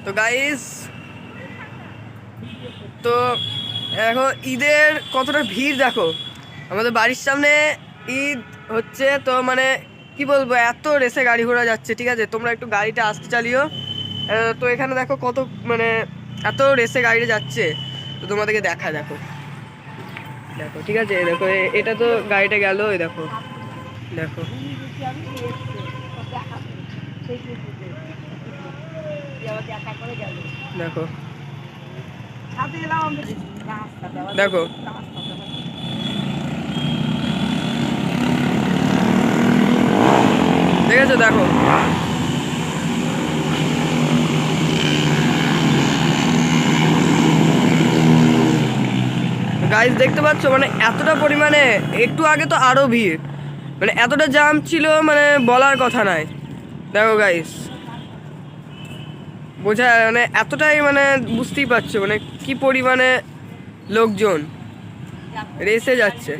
তো গাইস, তো এখন ঈদের কতটা ভিড় দেখো। আমাদের বাড়ির সামনে ঈদ হচ্ছে, তো মানে কি বলবো, এত রেসে গাড়ি ঘোড়া যাচ্ছে। ঠিক আছে, তোমরা একটু গাড়িটা আস্তে চালিও। তো এখানে দেখো কত মানে এত রেসে গাড়িটা যাচ্ছে, তো তোমাদেরকে দেখা। দেখো দেখো, ঠিক আছে, দেখো এটা তো গাড়িটা গেল, এই দেখো দেখো দেখো দেখো দেখেছো, দেখো গাইস, দেখতে পাচ্ছ মানে এতটা পরিমাণে। একটু আগে তো আরো ভিড়, মানে এতটা জ্যাম ছিল, মানে বলার কথা নাই। দেখো গাইস, বোঝা মানে এতটাই, মানে বুঝতেই পারছো মানে কি পরিমাণে লোকজন রেসে যাচ্ছে।